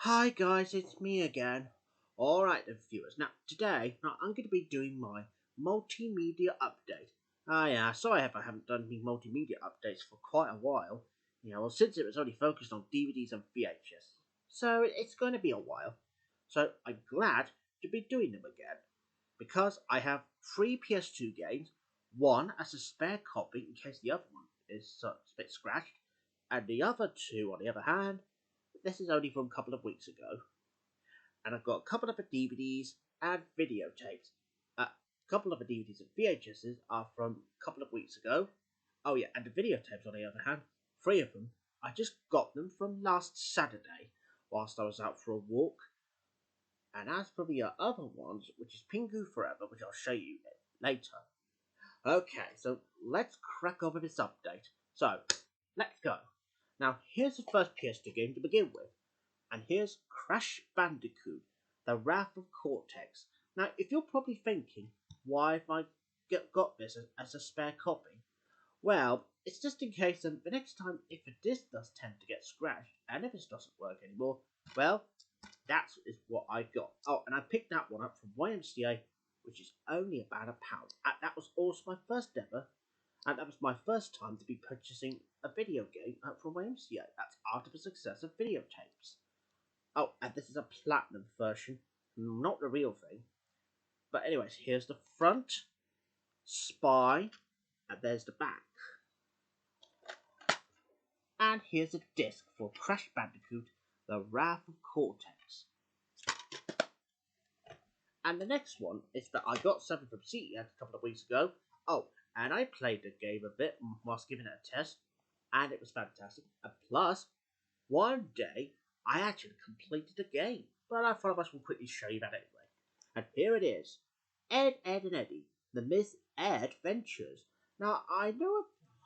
Hi guys, it's me again. Alright then viewers, now today I'm going to be doing my multimedia update. Yeah, sorry if I haven't done any multimedia updates for quite a while. Since it was only focused on DVDs and VHS. So it's going to be a while. So I'm glad to be doing them again. Because I have 3 PS2 games, one as a spare copy in case the other one is a bit scratched, and the other two, on the other hand, this is only from a couple of weeks ago. And I've got a couple of DVDs and videotapes. A couple of the DVDs and VHSs are from a couple of weeks ago. Oh yeah, and the videotapes on the other hand, 3 of them, I just got them from last Saturday whilst I was out for a walk. And as for the other ones, which is Pingu Forever, which I'll show you later. Okay, so let's crack over this update. So, let's go. Now, here's the first PS2 game to begin with. And here's Crash Bandicoot, The Wrath of Cortex. Now, if you're probably thinking, why have I got this as a spare copy? Well, it's just in case the next time if a disc does tend to get scratched, and if this doesn't work anymore, well, that is what I got. Oh, and I picked that one up from YMCA, which is only about £1. That was also my first ever, and that was my first time to be purchasing a video game from YMCA. That's after the success of videotapes. Oh, and this is a platinum version, not the real thing. But anyways, here's the front, spine, and there's the back. And here's a disc for Crash Bandicoot, The Wrath of Cortex. And the next one is that I got something from CES a couple of weeks ago. Oh, and I played the game a bit whilst giving it a test, and it was fantastic. And plus, one day, I actually completed the game, but I thought I will quickly show you that anyway. And here it is, Ed, Edd and Eddy, the Miss Ed Ventures. Now, I know I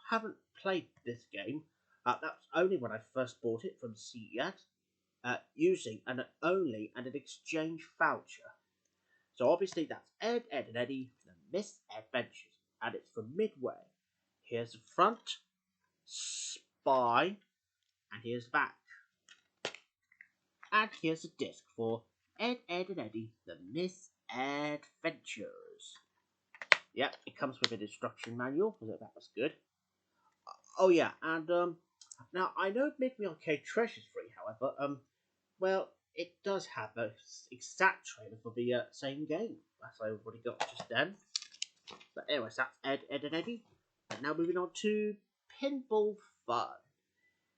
haven't played this game. That's only when I first bought it from CES, using an exchange voucher. So obviously that's Ed, Edd and Eddy, the Miss Adventures, and it's from Midway. Here's the front, spine, and here's the back. And here's a disc for Ed, Edd and Eddy, the Miss Adventures. Yep, it comes with an instruction manual, so that was good. Oh yeah, and now I know Midway Arcade Treasure's free, however, well, it does have a exact trailer for the same game, as I already got just then. But anyways, that's Ed, Edd and Eddy. And now moving on to Pinball Fun.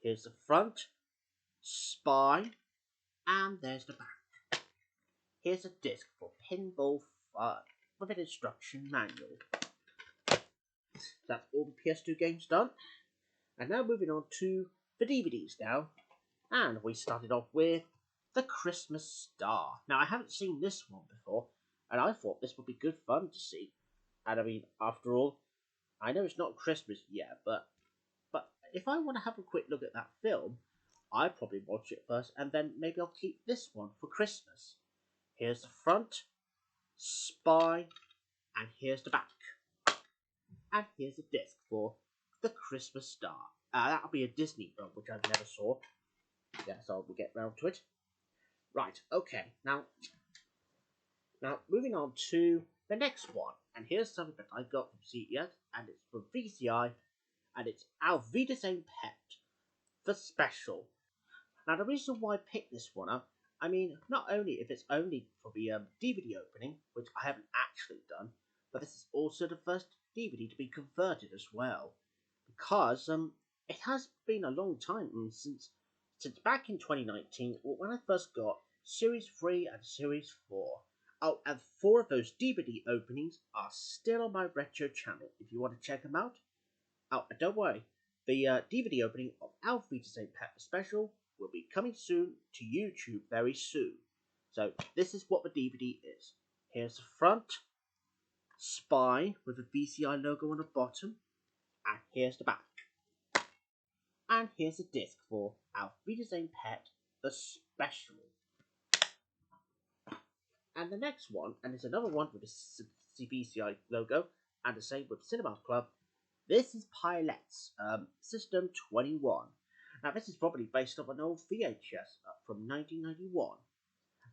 Here's the front, spine, and there's the back. Here's a disc for Pinball Fun with an instruction manual. That's all the PS2 games done. And now moving on to the DVDs now. And we started off with The Christmas Star. Now, I haven't seen this one before, and I thought this would be good fun to see. And I mean, after all, I know it's not Christmas yet, but if I want to have a quick look at that film, I'd probably watch it first, and then maybe I'll keep this one for Christmas. Here's the front, spine, and here's the back. And here's a disc for The Christmas Star. That'll be a Disney film, which I've never saw. Yeah, so we'll get round to it. Right, okay, now moving on to the next one. And here's something that I got from CES, and it's from VCI, and it's Our Vida Same Pet, the special. Now, the reason why I picked this one up, I mean, not only if it's only for the DVD opening, which I haven't actually done, but this is also the first DVD to be converted as well. Because it has been a long time since back in 2019, when I first got Series 3 and Series 4. Oh, and 4 of those DVD openings are still on my retro channel if you want to check them out. Oh, and don't worry, the DVD opening of Our Vida Same Pet Special will be coming soon to YouTube very soon. So this is what the DVD is. Here's the front, spine with the VCI logo on the bottom, and here's the back. And here's a disc for Our Vida Same Pet, the special. And the next one, and it's another one with the VCI logo, and the same with Cinema Club. This is Pilots, System 21. Now this is probably based off an old VHS from 1991.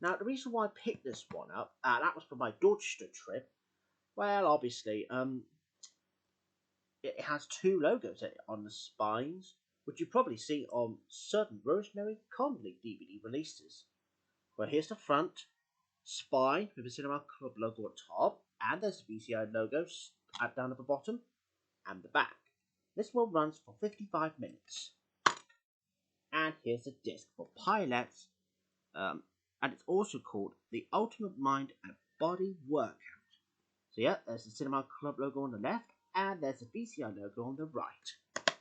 Now, the reason why I picked this one up, that was for my Dorchester trip. Well, obviously, it has two logos on the spines, which you probably see on certain Rosemary Conley DVD releases. Well, here's the front spine with the Cinema Club logo on top, and there's the VCI logo down at the bottom, and the back. This one runs for 55 minutes. And here's the disc for pilots, and it's also called the Ultimate Mind and Body Workout. So yeah, there's the Cinema Club logo on the left, and there's the VCI logo on the right.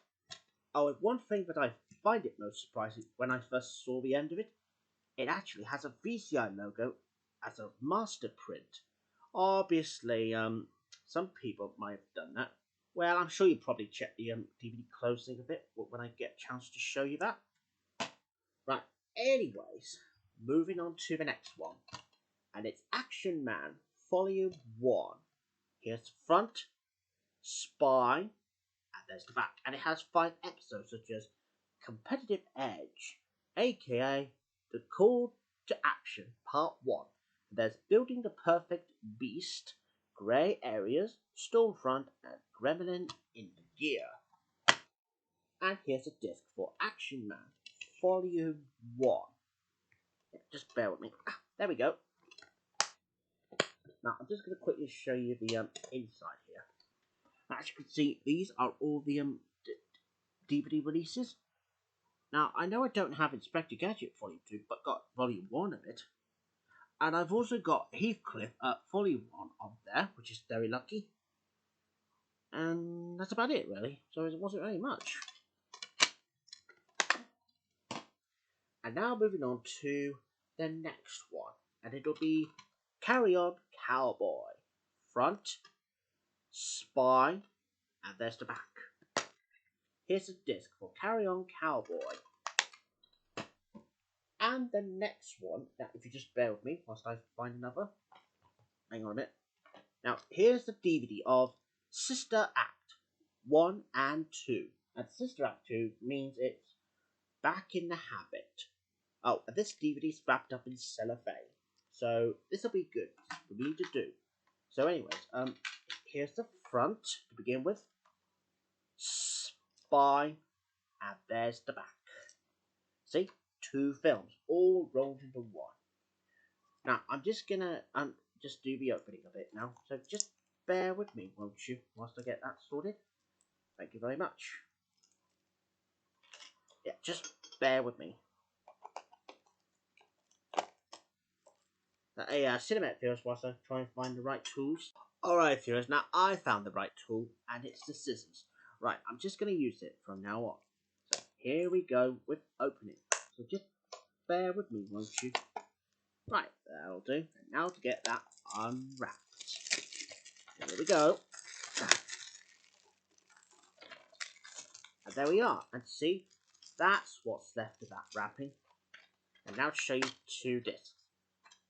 Oh, and one thing that I find it most surprising when I first saw the end of it, it actually has a VCI logo as a master print. Obviously, some people might have done that. Well, I'm sure you probably check the DVD closing of it when I get a chance to show you that. Right, anyways, moving on to the next one. And it's Action Man Volume 1. Here's the front, spine, and there's the back. And it has 5 episodes such as Competitive Edge, aka The Call to Action Part 1. There's Building the Perfect Beast, Grey Areas, Stormfront, and Gremlin in the Gear. And here's a disc for Action Man Volume 1. Just bear with me. There we go. Now, I'm just going to quickly show you the inside here. As you can see, these are all the DVD releases. Now, I know I don't have Inspector Gadget Volume 2, but got Volume 1 of it. And I've also got Heathcliff Volume 1 on there, which is very lucky. And that's about it, really. So it wasn't very much. And now moving on to the next one. And it'll be Carry On Cowboy. Front, spine, and there's the back. Here's a disc for Carry On Cowboy. And the next one, now if you just bear with me whilst I find another. Hang on a minute. Now here's the DVD of Sister Act 1 and 2. And Sister Act 2 means it's Back in the Habit. Oh, and this DVD's wrapped up in cellophane. So this will be good for me to do. So anyways, here's the front to begin with. Spine, and there's the back. See? 2 films, all rolled into one. Now, I'm just gonna just do the opening of it now. So just bear with me, won't you, whilst I get that sorted. Thank you very much. Yeah, just bear with me. Cinematic viewers, whilst I try and find the right tools. Alright viewers, now I found the right tool, and it's the scissors. Right, I'm just going to use it from now on. So here we go with opening. So just bear with me, won't you? Right, that'll do. And now to get that unwrapped. Here we go. And there we are. And see, that's what's left of that wrapping. And now to show you 2 discs.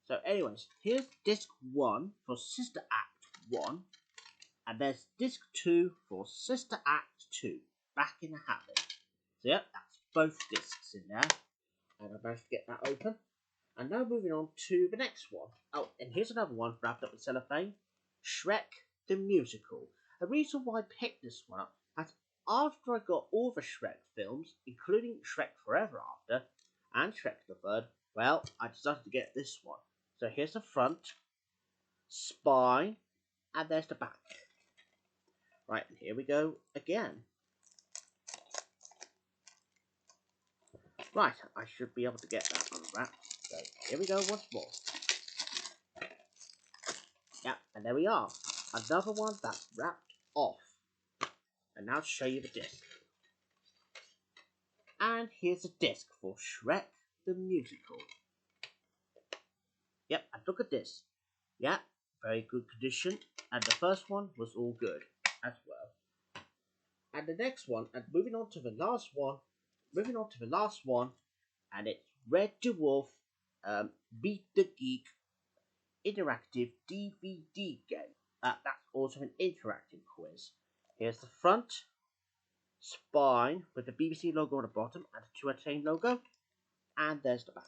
So anyways, here's disc 1 for Sister Act 1. And there's disc 2 for Sister Act 2, Back in the Habit. So yep, that's both discs in there. And I managed to get that open. And now moving on to the next one. Oh, and here's another one wrapped up in cellophane. Shrek the Musical. The reason why I picked this one up is after I got all the Shrek films, including Shrek Forever After and Shrek the Third, well, I decided to get this one. So here's the front, spine, and there's the back. Right, and here we go again. Right, I should be able to get that unwrapped. So here we go once more. Yeah, and there we are. Another one that's wrapped off. And now to show you the disc. And here's a disc for Shrek the Musical. Yep, and look at this. Yeah, very good condition. And the first one was all good as well. And the next one, and moving on to the last one, and it's Red Dwarf Beat the Geek interactive DVD game. That's also an interactive quiz. Here's the front, spine with the BBC logo on the bottom and the 2 Entertain logo, and there's the back.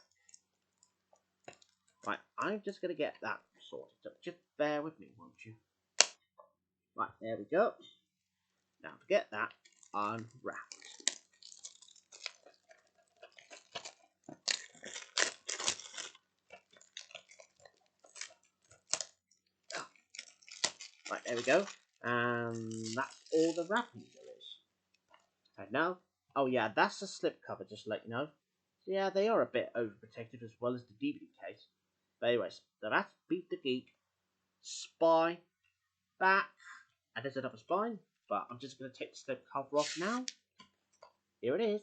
Right, I'm just going to get that sorted. So just bear with me, won't you? Right, there we go. Now to get that unwrapped. Right, there we go. And that's all the wrapping there is. And now, oh yeah, that's the slip cover, just to let you know. So yeah, they are a bit overprotective as well as the DVD case. But anyways, so that's Beat the Geek, Spy, back, and there's another spine, but I'm just going to take the slip cover off now. Here it is.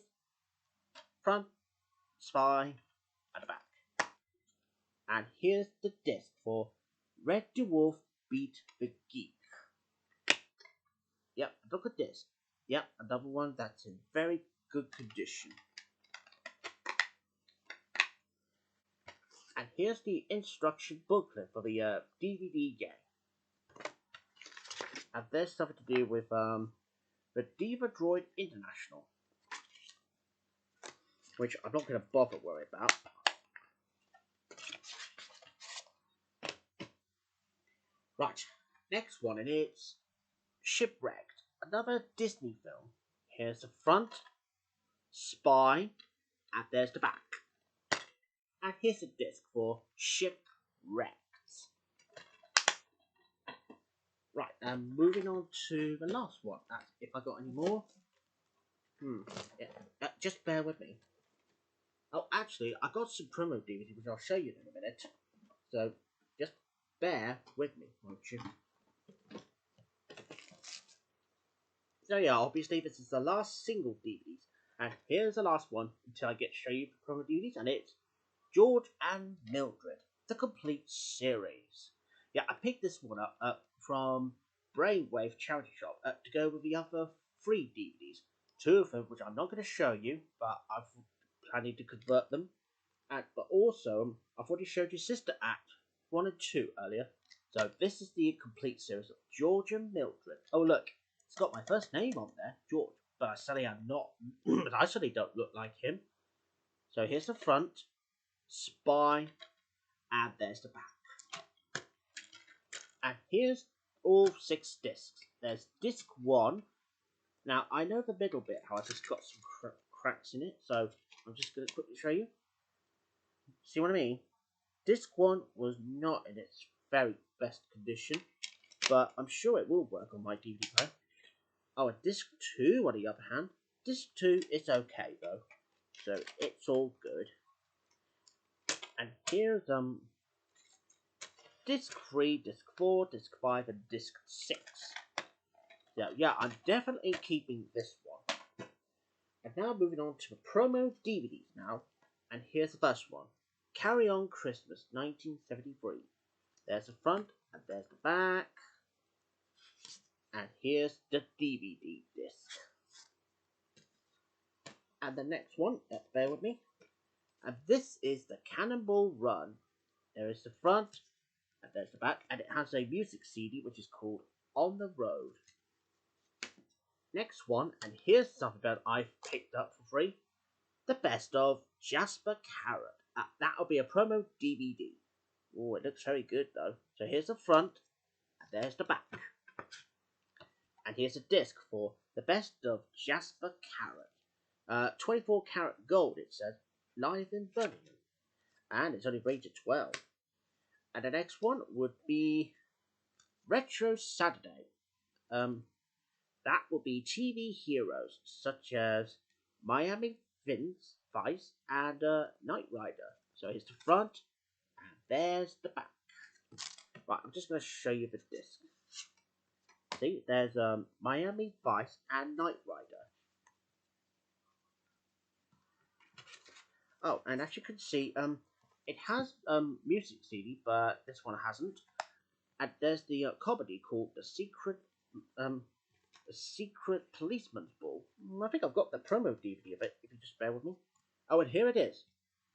Front, spine, and the back. And here's the disc for Red Dwarf Beat the Geek. Yep, look at this. Yep, another one that's in very good condition. And here's the instruction booklet for the DVD game. And there's something to do with the Diva Droid International, which I'm not going to bother worrying about. Right, next one, and it's Shipwrecked, another Disney film. Here's the front, spine, and there's the back. And here's the disc for Shipwrecked. Right, moving on to the last one. If I got any more. Yeah, just bear with me. Oh, actually, I got some promo DVD, which I'll show you in a minute. So, just bear with me, won't you? So yeah, obviously this is the last single DVDs, and here's the last one until I get to show you the promo DVDs, and it's George and Mildred, the complete series. Yeah, I picked this one up from Brainwave Charity Shop to go with the other 3 DVDs. 2 of them, which I'm not going to show you, but I'm planning to convert them. But also, I've already showed you Sister Act 1 and 2 earlier. So this is the complete series of George and Mildred. Oh look, it's got my first name on there, George, but I certainly am not. But I certainly don't look like him. So here's the front, spine, and there's the back. And here's all 6 discs. There's disc 1. Now I know the middle bit, how I just got some cracks in it, so I'm just going to quickly show you. See what I mean? Disc 1 was not in its very best condition, but I'm sure it will work on my DVD player. Oh, and disc 2, on the other hand, disc 2 is okay though, so it's all good. And here's disc 3, disc 4, disc 5, and disc 6. So yeah, I'm definitely keeping this one. And now moving on to the promo DVDs now, and here's the first one. Carry On Christmas 1973. There's the front and there's the back. And here's the DVD disc. And the next one, bear with me. And this is the Cannonball Run. There is the front and there's the back. And it has a music CD which is called On the Road. Next one, and here's something that I've picked up for free. The Best of Jasper Carrot. That'll be a promo DVD. Oh, it looks very good though. So here's the front, and there's the back. And here's a disc for The Best of Jasper Carrot. 24 karat gold, it says, live in Birmingham. And it's only rated 12. And the next one would be Retro Saturday. That would be TV heroes such as Miami Vice and Knight Rider. So here's the front, and there's the back. Right, I'm just going to show you the disc. See, there's Miami Vice and Knight Rider. Oh, and as you can see, it has music CD, but this one hasn't. And there's the comedy called The Secret Policeman's Ball. I think I've got the promo DVD of it, if you just bear with me. Oh, and here it is.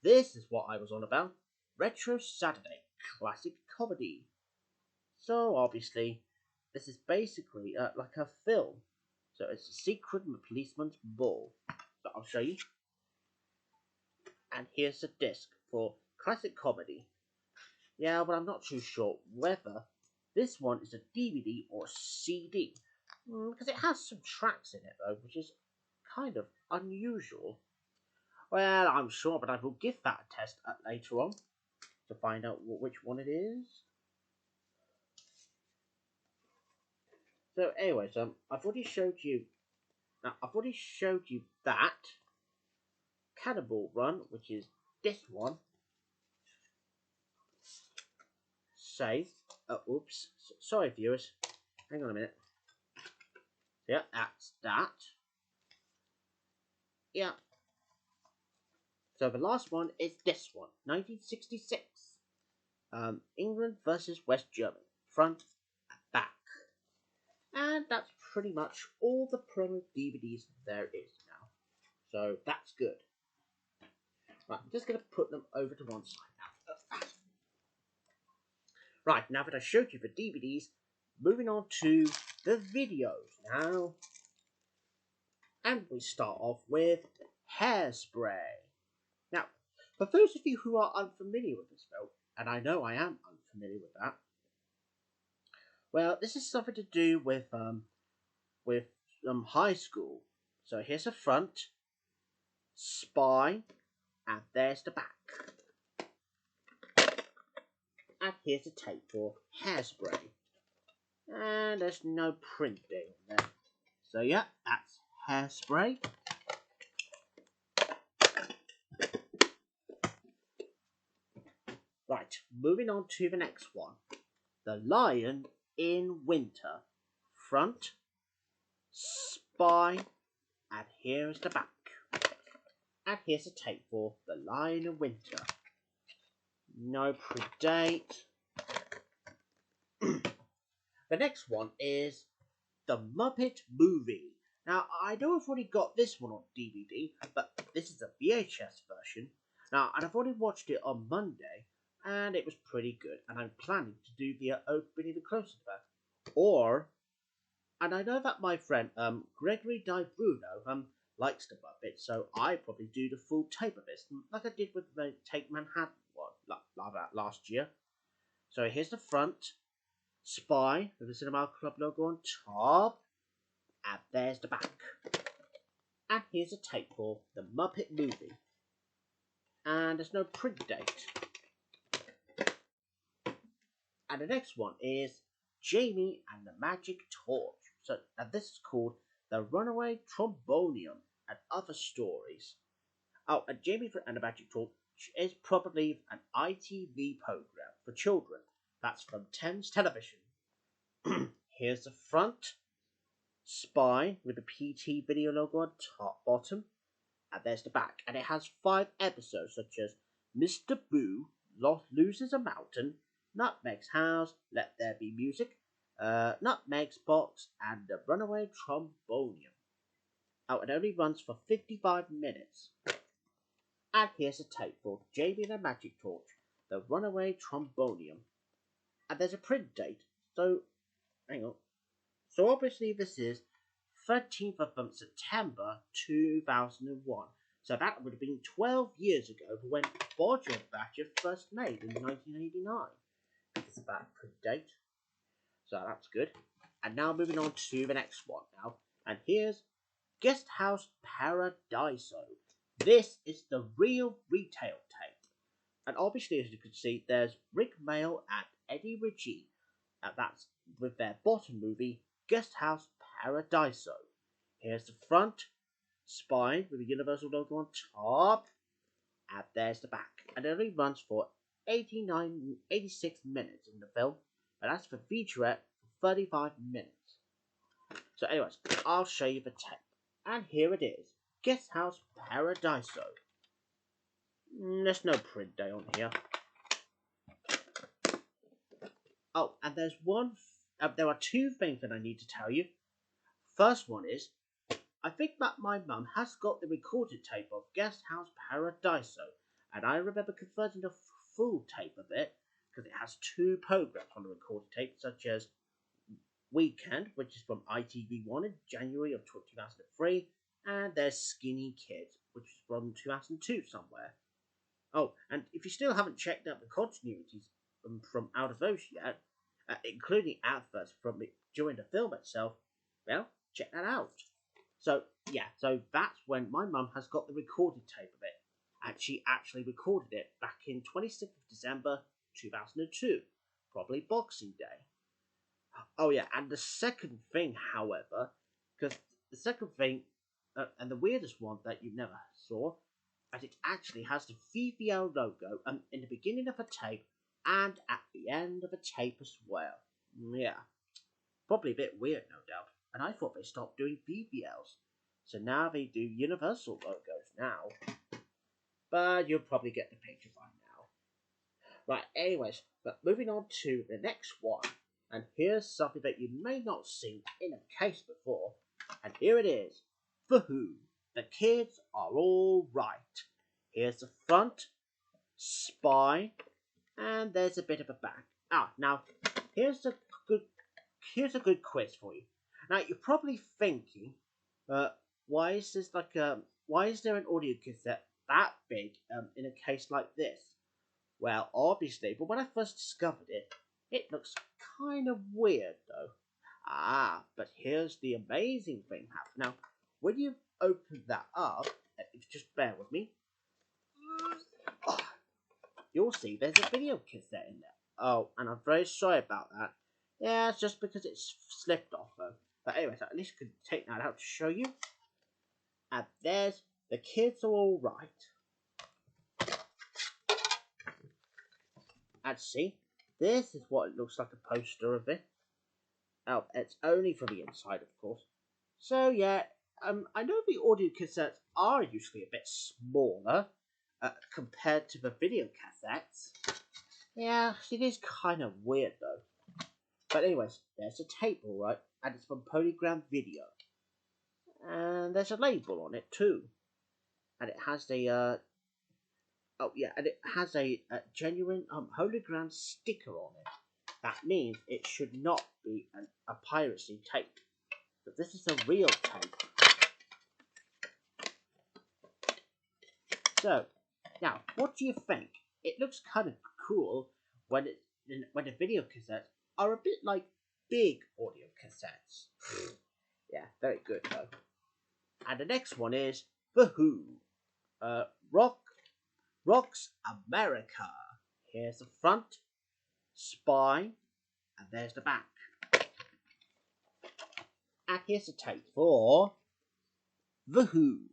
This is what I was on about. Retro Saturday Classic Comedy. So, obviously, this is basically like a film. So, it's a Secret Policeman's Ball. So, I'll show you. And here's the disc for Classic Comedy. Yeah, but I'm not too sure whether this one is a DVD or a CD. Because it has some tracks in it, though, which is kind of unusual. Well, I'm sure, but I will give that a test later on to find out which one it is. So, anyways, I've already showed you. Now, I've already showed you that Cannonball Run, which is this one. Save. Oops. Sorry, viewers. Hang on a minute. Yeah, that's that. Yeah. So the last one is this one, 1966. England versus West Germany, front and back. And that's pretty much all the promo DVDs there is now. So that's good. Right, I'm just going to put them over to one side now. Right, now that I showed you the DVDs, moving on to the videos now. And we start off with Hairspray. Now, for those of you who are unfamiliar with this film, and I know I am unfamiliar with that, well, this is something to do with high school. So here's the front, spine, and there's the back. And here's the tape for Hairspray. And there's no printing there. So yeah, that's Hairspray. Right, moving on to the next one. The Lion in Winter. Front, spine, and here's the back. And here's the tape for The Lion in Winter. No predate. The next one is The Muppet Movie. Now, I know I've already got this one on DVD, but this is a VHS version. Now, and I've already watched it on Monday, and it was pretty good. And I'm planning to do the opening the closer to that. And I know that my friend Gregory Di Bruno likes the Muppet, so I probably do the full tape of this, like I did with the Take Manhattan one last year. So here's the front, spine with the Cinema Club logo on top, and there's the back. And here's a tape for The Muppet Movie. And there's no print date. And the next one is Jamie and the Magic Torch. So, and this is called The Runaway Trombonium and Other Stories. Oh, and Jamie and the Magic Torch is probably an ITV program for children. That's from Thames Television. Here's the front, spine with the PT video logo on bottom, and there's the back. And it has 5 episodes such as Mr. Boo Loses a Mountain, Nutmeg's House, Let There Be Music, Nutmeg's Box, and The Runaway Trombonium. Oh, it only runs for 55 minutes. And here's a tape for Jamie and the Magic Torch, The Runaway Trombonium. And there's a print date, so, hang on. So obviously this is 13th of September 2001. So that would have been 12 years ago when Bodger Badger first made in 1989. It's about print date. So that's good. And now moving on to the next one now. And here's Guest House Paradiso. This is the real retail tape. And obviously, as you can see, there's Rick Mail and Eddie Ritchie. And that's with their bottom movie, Guest House Paradiso. Here's the front, spine with the Universal logo on top. And there's the back. And it only runs for 86 minutes in the film. And that's for featurette for 35 minutes. So anyways, I'll show you the tape. And here it is. Guest House Paradiso. There's no print day on here. Oh, and there's there are 2 things that I need to tell you. First one is, I think that my mum has got the recorded tape of Guest House Paradiso, and I remember converting the full tape of it, because it has 2 programs on the recorded tape, such as Weekend, which is from ITV1 in January of 2003, and there's Skinny Kids, which is from 2002 somewhere. Oh, and if you still haven't checked out the continuities from out of those yet, including adverts from it during the film itself, well, check that out. So yeah, so that's when my mum has got the recorded tape of it, and she actually recorded it back in 26th of December 2002, probably Boxing Day. Oh yeah, and the second thing, however, because the second thing, and the weirdest one that you never saw, as it actually has the VVL logo in the beginning of a tape and at the end of a tape as well. Yeah, probably a bit weird, no doubt. And I thought they stopped doing VVLs, so now they do Universal logos now. But you'll probably get the picture by now. Right, anyways, but moving on to the next one. And here's something that you may not see in a case before. And here it is. For Who? The Kids Are All Right. Here's the front, spine, and there's a bit of a back. Now, here's a good quiz for you. Now, you're probably thinking, why is there an audio cassette that big in a case like this? Well, obviously, but when I first discovered it, it looks kind of weird though. But here's the amazing thing. Now, when you open that up, just bear with me, you'll see there's a video cassette in there. Oh, and I'm very sorry about that. Yeah, it's just because it's slipped off though. But anyways, at least I could take that out to show you. And there's The Kids Are All Right. And see, this is what it looks like, a poster of it. Oh, it's only from the inside, of course. So yeah, I know the audio cassettes are usually a bit smaller compared to the video cassettes. Yeah, it is kind of weird though. But anyways, there's a tape, alright, and it's from Polygram Video. And there's a label on it too. And it has a genuine hologram sticker on it. That means it should not be a piracy tape. But this is a real tape. So, now, what do you think? It looks kind of cool when the video cassettes are a bit like big audio cassettes. Yeah, very good though. And the next one is The Who. Rocks America. Here's the front, spine, and there's the back. And here's the tape for The Who.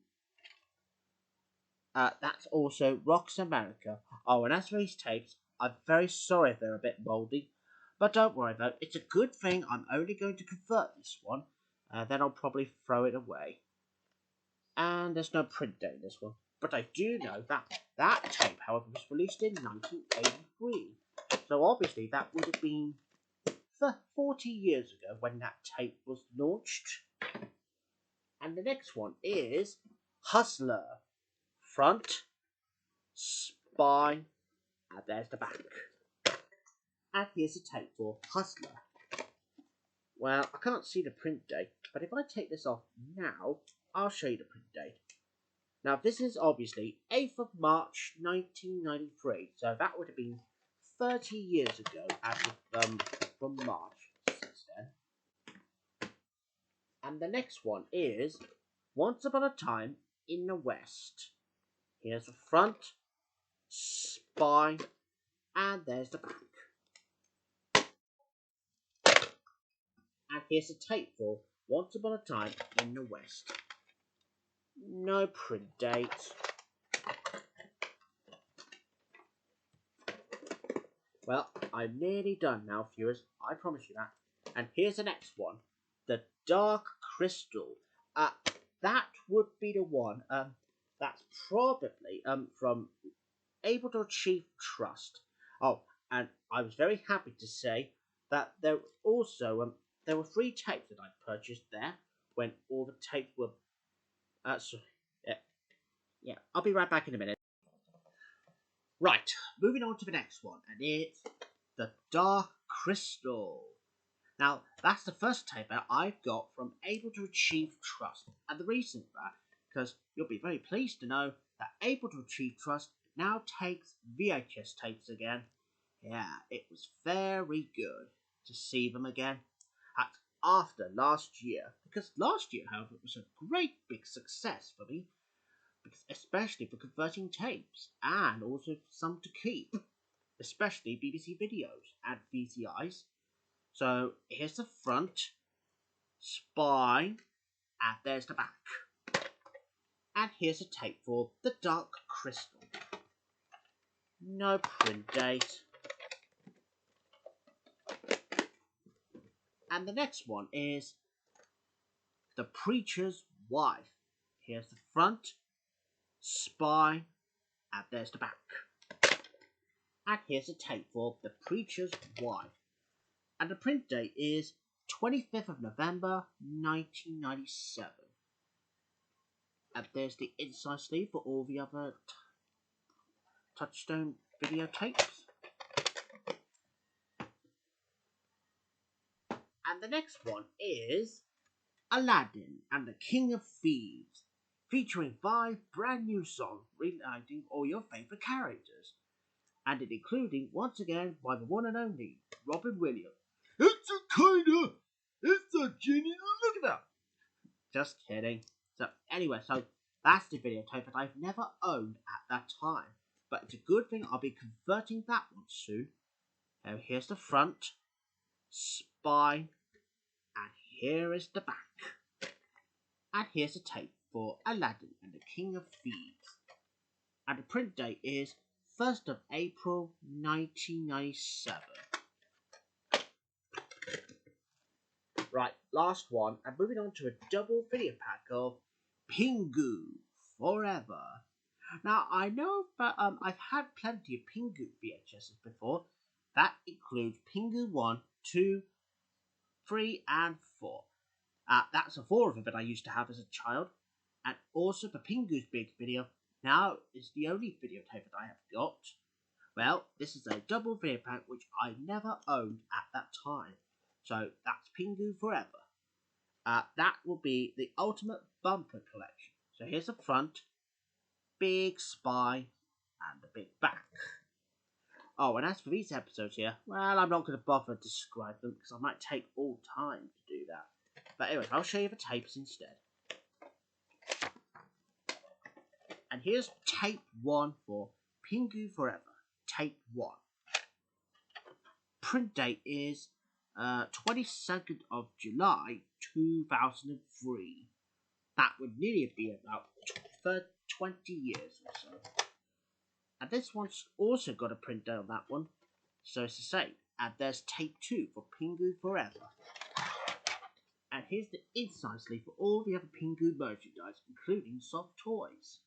That's also Rocks America. Oh, and as for these tapes, I'm very sorry if they're a bit mouldy. But don't worry though, it's a good thing I'm only going to convert this one. Then I'll probably throw it away. And there's no print date in this one. But I do know that tape, however, was released in 1983. So obviously that would have been 40 years ago when that tape was launched. And the next one is Hustler. Front, spine, and there's the back. And here's a tape for Hustler. Well, I can't see the print date, but if I take this off now, I'll show you the print date. Now, this is obviously 8th of March 1993, so that would have been 30 years ago as of from March since then. And the next one is Once Upon a Time in the West. Here's the front, spine, and there's the back. And here's the tape for Once Upon a Time in the West. No print date. Well, I'm nearly done now, viewers. I promise you that. And here's the next one. The Dark Crystal. That would be the one. That's probably from Able to Achieve Trust. Oh, and I was very happy to say that there also there were 3 tapes that I purchased there when all the tapes were. Yeah, I'll be right back in a minute. Right, moving on to the next one, and it's The Dark Crystal. Now, that's the first tape that I've got from Able to Achieve Trust, and the reason for that, because you'll be very pleased to know that Able to Achieve Trust now takes VHS tapes again, Yeah, it was very good to see them again. After last year, because last year, however, was a great big success for me, because especially for converting tapes and also some to keep, especially BBC videos and VCIs. So here's the front, spine, and there's the back. And here's a tape for the Dark Crystal. No print date. And the next one is The Preacher's Wife. Here's the front, spine, and there's the back. And here's a tape for The Preacher's Wife. And the print date is 25th of November 1997. And there's the inside sleeve for all the other Touchstone videotapes. And the next one is Aladdin and the King of Thieves, featuring 5 brand new songs reuniting all your favourite characters, and it including once again by the one and only Robin Williams. It's a genie, look at that. Just kidding. So anyway, so that's the videotape that I've never owned at that time, but it's a good thing I'll be converting that one soon. Now here's the front, spine, and here is the back. And here's a tape for Aladdin and the King of Thieves. And the print date is 1st of April 1997. Right, last one, and moving on to a double video pack of Pingu Forever. Now, I know that I've had plenty of Pingu VHSs before. That includes Pingu 1, 2, 3, and 4. That's the 4 of them that I used to have as a child. And also the Pingu's big video now is the only videotape that I have got. Well, this is a double video pack which I never owned at that time. So that's Pingu Forever. That will be the ultimate bumper collection. So here's the front, big spine, and the big back. Oh, and as for these episodes here, well, I'm not going to bother to describe them because I might take all time to do that. But anyway, I'll show you the tapes instead. And here's tape 1 for Pingu Forever. Tape 1. Print date is 22nd of July 2003. That would nearly be about 20 years or so. And this one's also got a print date on that one, so it's the same. And there's tape 2 for Pingu Forever. And here's the inside sleeve for all the other Pingu merchandise, including soft toys.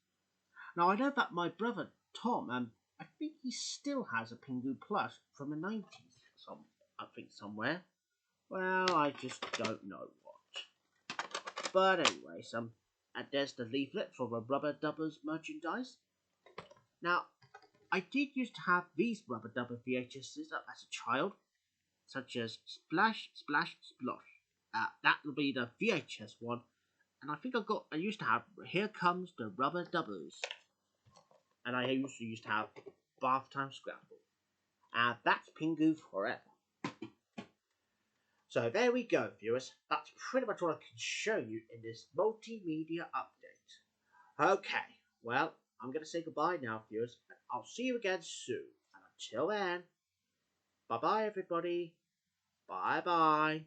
Now I know that my brother Tom, I think he still has a Pingu plush from the 90s, I think somewhere. Well, I just don't know what. But anyway, and there's the leaflet for the Rubber Dubbers merchandise. Now, I did used to have these Rubber Dubber VHSs as a child, such as Splash, Splash, Splosh. That will be the VHS one. And I think I used to have Here Comes the Rubber Dubbers. And I also used to have Bath Time Scramble. And that's Pingu Forever. So there we go, viewers. That's pretty much what I can show you in this multimedia update. Okay, well, I'm going to say goodbye now, viewers. And I'll see you again soon. And until then, bye-bye, everybody. Bye-bye.